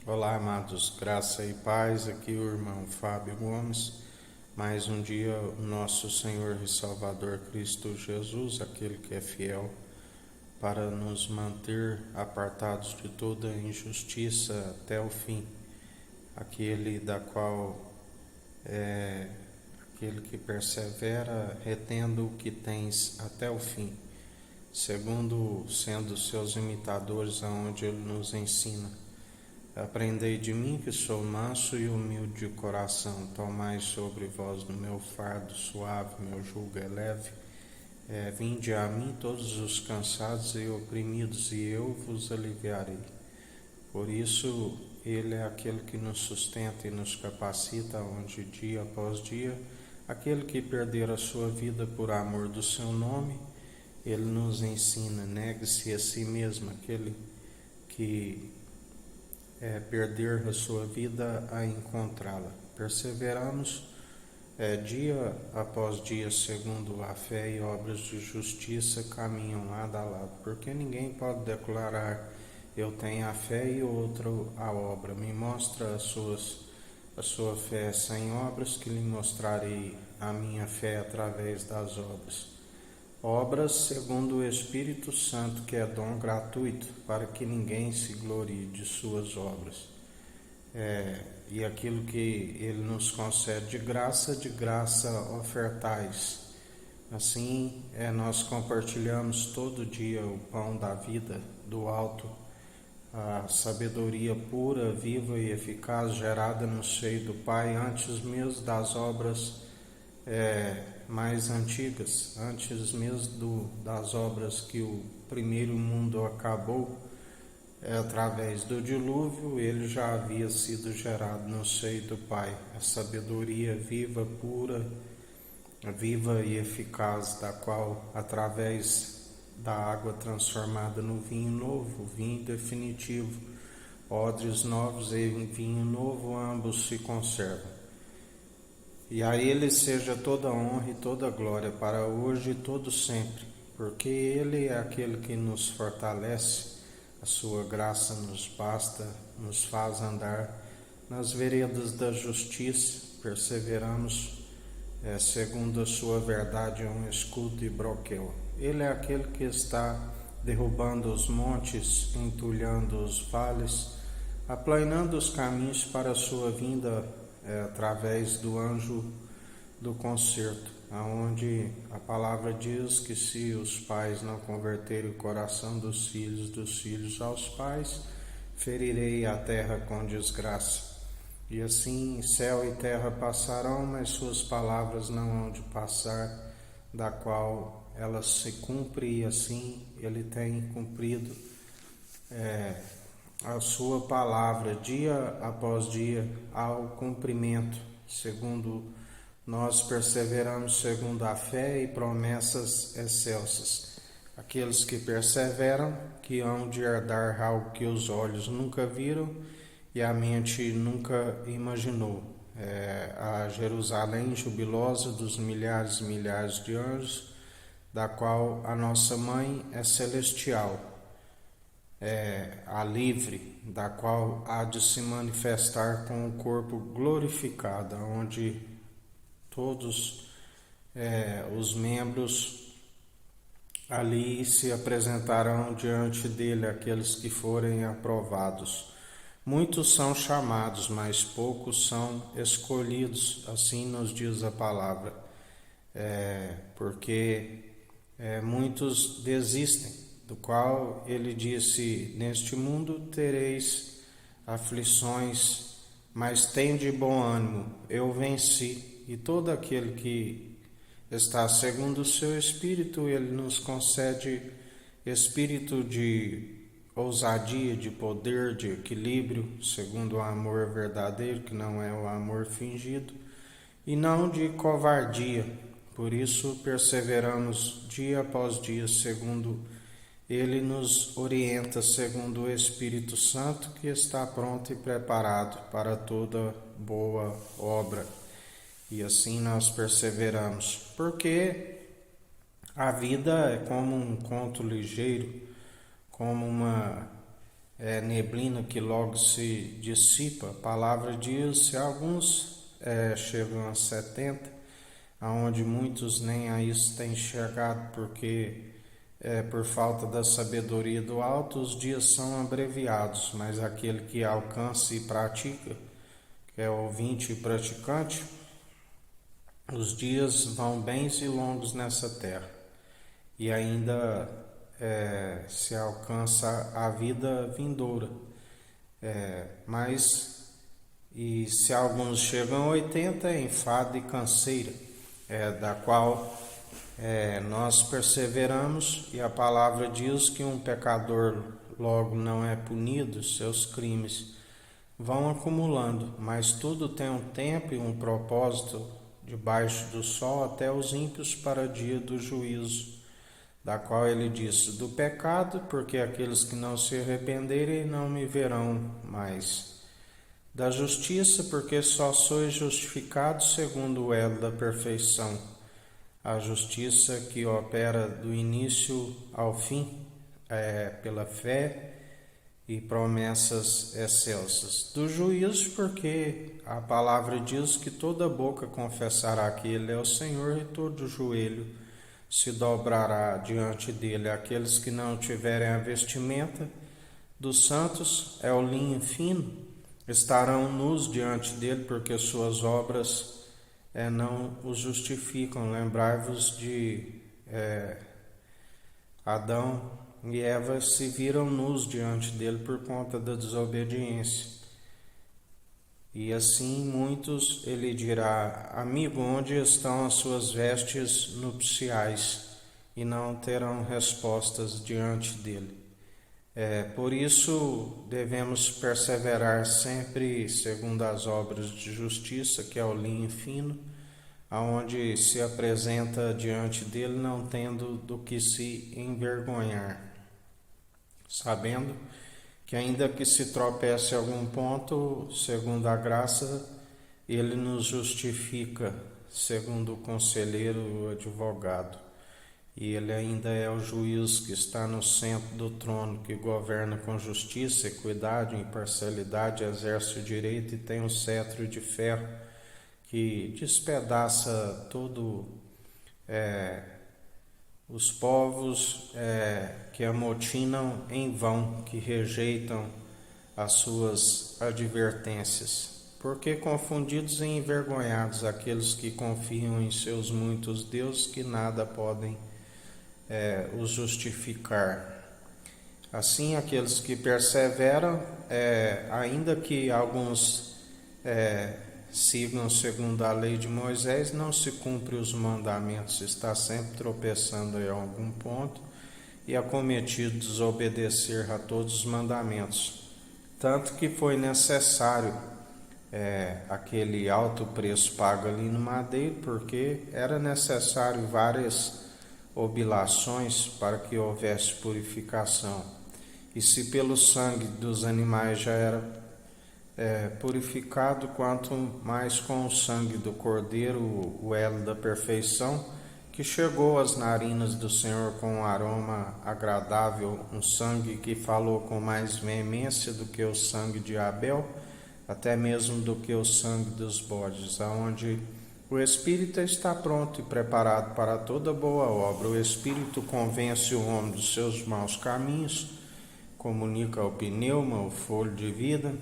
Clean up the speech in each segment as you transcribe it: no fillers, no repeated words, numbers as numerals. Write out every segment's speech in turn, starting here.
Olá, amados, graça e paz. Aqui o irmão Fábio Gomes. Mais um dia, o nosso Senhor e Salvador Cristo Jesus, aquele que é fiel, para nos manter apartados de toda injustiça até o fim. Aquele da qual é aquele que persevera, retendo o que tens até o fim, segundo sendo seus imitadores, aonde ele nos ensina. Aprendei de mim, que sou manso e humilde de coração. Tomai sobre vós o meu fardo suave, meu jugo é leve. Vinde a mim todos os cansados e oprimidos, e eu vos aliviarei. Por isso, Ele é aquele que nos sustenta e nos capacita, onde dia após dia, aquele que perder a sua vida por amor do seu nome, Ele nos ensina, negue-se a si mesmo, aquele que perder a sua vida a encontrá-la. Perseveramos dia após dia, segundo a fé e obras de justiça caminham lado a lado, porque ninguém pode declarar: eu tenho a fé e o outro a obra. Me mostra a sua fé sem obras, que lhe mostrarei a minha fé através das obras. Obras segundo o Espírito Santo, que é dom gratuito, para que ninguém se glorie de suas obras. E aquilo que Ele nos concede de graça ofertais. Assim, nós compartilhamos todo dia o pão da vida do alto, a sabedoria pura, viva e eficaz, gerada no seio do Pai, antes mesmo das obras mais antigas, antes mesmo das obras que o primeiro mundo acabou. Através do dilúvio, ele já havia sido gerado no seio do Pai, a sabedoria viva, pura, viva e eficaz, da qual, através da água transformada no vinho novo, vinho definitivo, odres novos e vinho novo, ambos se conservam. E a Ele seja toda honra e toda glória para hoje e todo sempre, porque Ele é aquele que nos fortalece, a sua graça nos basta, nos faz andar nas veredas da justiça, perseveramos segundo a sua verdade, um escudo e broquel. Ele é aquele que está derrubando os montes, entulhando os vales, aplanando os caminhos para a sua vinda através do anjo do concerto, aonde a palavra diz que se os pais não converterem o coração dos filhos aos pais, ferirei a terra com desgraça. E assim céu e terra passarão, mas suas palavras não hão de passar, da qual ela se cumpre, e assim ele tem cumprido a sua palavra dia após dia ao cumprimento, segundo nós perseveramos segundo a fé e promessas excelsas. Aqueles que perseveram, que hão de herdar algo que os olhos nunca viram e a mente nunca imaginou. A Jerusalém jubilosa dos milhares e milhares de anjos, da qual a nossa mãe é celestial. A livre, da qual há de se manifestar com o corpo glorificado, onde todos os membros ali se apresentarão diante dele, aqueles que forem aprovados. Muitos são chamados, mas poucos são escolhidos, assim nos diz a palavra, porque muitos desistem, do qual ele disse: neste mundo tereis aflições, mas tende bom ânimo, eu venci. E todo aquele que está segundo o seu espírito, ele nos concede espírito de ousadia, de poder, de equilíbrio, segundo o amor verdadeiro, que não é o amor fingido, e não de covardia. Por isso perseveramos dia após dia, segundo ele nos orienta, segundo o Espírito Santo, que está pronto e preparado para toda boa obra. E assim nós perseveramos, porque a vida é como um conto ligeiro, como uma neblina que logo se dissipa. A palavra diz: se alguns chegam a 70, aonde muitos nem a isso têm chegado, porque por falta da sabedoria do alto, os dias são abreviados, mas aquele que alcança e pratica, que é ouvinte e praticante, os dias vão bens e longos nessa terra, e ainda se alcança a vida vindoura. E se alguns chegam a 80, é enfado e canseira, da qual nós perseveramos, e a palavra diz que um pecador logo não é punido, seus crimes vão acumulando, mas tudo tem um tempo e um propósito debaixo do sol, até os ímpios para o dia do juízo, da qual ele disse: do pecado, porque aqueles que não se arrependerem não me verão mais; da justiça, porque só sois justificados segundo o elo da perfeição, a justiça que opera do início ao fim, pela fé e promessas excelsas; do juízo, porque a palavra diz que toda boca confessará que Ele é o Senhor, e todo joelho se dobrará diante dele. Aqueles que não tiverem a vestimenta dos santos, é o linho fino, estarão nus diante dele, porque suas obras não os justificam. Lembrai-vos de Adão e Eva se viram nus diante dele por conta da desobediência. E assim muitos ele dirá: amigo, onde estão as suas vestes nupciais? E não terão respostas diante dele. Por isso devemos perseverar sempre segundo as obras de justiça, que é o linho fino, aonde se apresenta diante dele não tendo do que se envergonhar, sabendo que ainda que se tropece algum ponto, segundo a graça, ele nos justifica, segundo o conselheiro, o advogado. E ele ainda é o juiz que está no centro do trono, que governa com justiça, equidade, imparcialidade, exerce o direito e tem um cetro de ferro que despedaça todo os povos que amotinam em vão, que rejeitam as suas advertências. Porque confundidos e envergonhados aqueles que confiam em seus muitos deuses, que nada podem os justificar. Assim, aqueles que perseveram, ainda que alguns sigam segundo a lei de Moisés, não se cumpre os mandamentos, está sempre tropeçando em algum ponto e acometido desobedecer a todos os mandamentos. Tanto que foi necessário aquele alto preço pago ali no madeiro, porque era necessário várias oblações para que houvesse purificação. E se pelo sangue dos animais já era purificado, quanto mais com o sangue do Cordeiro, o elo da perfeição, que chegou às narinas do Senhor com um aroma agradável, um sangue que falou com mais veemência do que o sangue de Abel, até mesmo do que o sangue dos bodes, aonde o Espírito está pronto e preparado para toda boa obra. O Espírito convence o homem dos seus maus caminhos, comunica o pneuma, o fôlego de vida.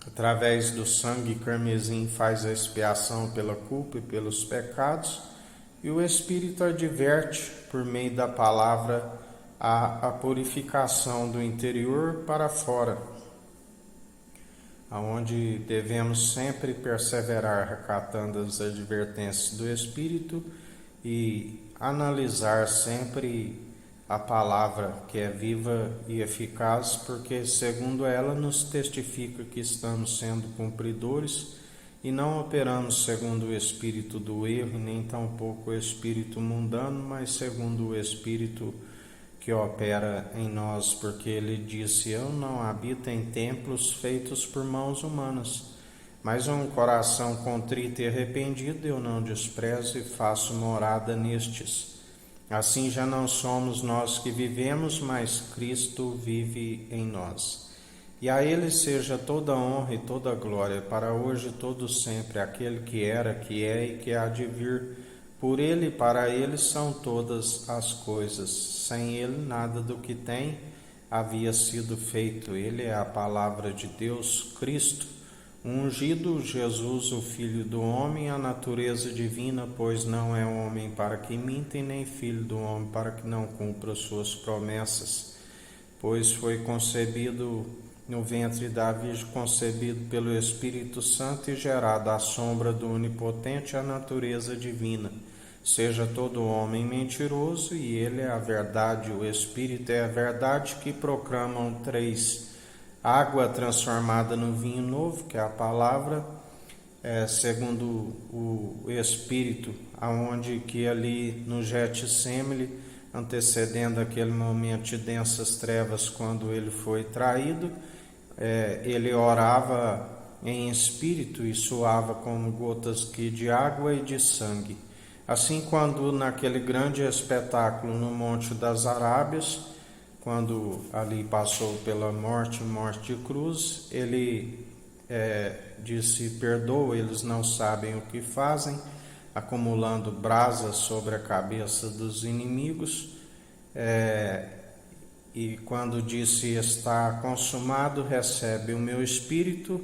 Através do sangue carmesim faz a expiação pela culpa e pelos pecados. E o Espírito adverte, por meio da palavra, a purificação do interior para fora, aonde devemos sempre perseverar recatando as advertências do Espírito e analisar sempre a palavra, que é viva e eficaz, porque segundo ela nos testifica que estamos sendo cumpridores e não operamos segundo o espírito do erro, nem tampouco o espírito mundano, mas segundo o espírito que opera em nós, porque ele disse: eu não habito em templos feitos por mãos humanas, mas um coração contrito e arrependido eu não desprezo e faço morada nestes. Assim já não somos nós que vivemos, mas Cristo vive em nós. E a Ele seja toda a honra e toda a glória, para hoje e todo sempre, aquele que era, que é e que há de vir. Por Ele e para Ele são todas as coisas. Sem Ele nada do que tem havia sido feito. Ele é a palavra de Deus, Cristo, ungido, Jesus, o Filho do homem, a natureza divina, pois não é homem para que minta, e nem filho do homem para que não cumpra suas promessas. Pois foi concebido no ventre da Virgem, concebido pelo Espírito Santo e gerado à sombra do Onipotente, a natureza divina. Seja todo homem mentiroso, e ele é a verdade, o Espírito é a verdade, que proclamam três: água transformada no vinho novo, que é a palavra, segundo o Espírito, aonde que ali no Getsemane, antecedendo aquele momento de densas trevas, quando ele foi traído, ele orava em espírito e suava como gotas de água e de sangue. Assim, quando naquele grande espetáculo no Monte das Arábias, quando ali passou pela morte de cruz, ele disse: perdoa, eles não sabem o que fazem, acumulando brasas sobre a cabeça dos inimigos. E quando disse: está consumado, recebe o meu espírito.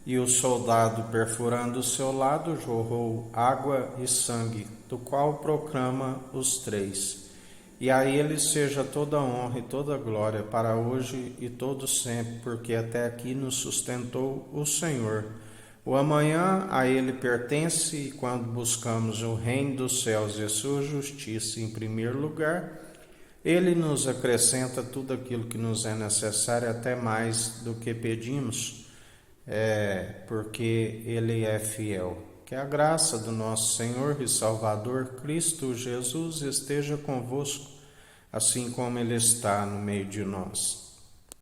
E o soldado, perfurando o seu lado, jorrou água e sangue, do qual proclama os três. E a ele seja toda a honra e toda a glória, para hoje e todo sempre, porque até aqui nos sustentou o Senhor. O amanhã a ele pertence, e quando buscamos o reino dos céus e a sua justiça em primeiro lugar, ele nos acrescenta tudo aquilo que nos é necessário, até mais do que pedimos, porque Ele é fiel. Que a graça do nosso Senhor e Salvador Cristo Jesus esteja convosco, assim como Ele está no meio de nós.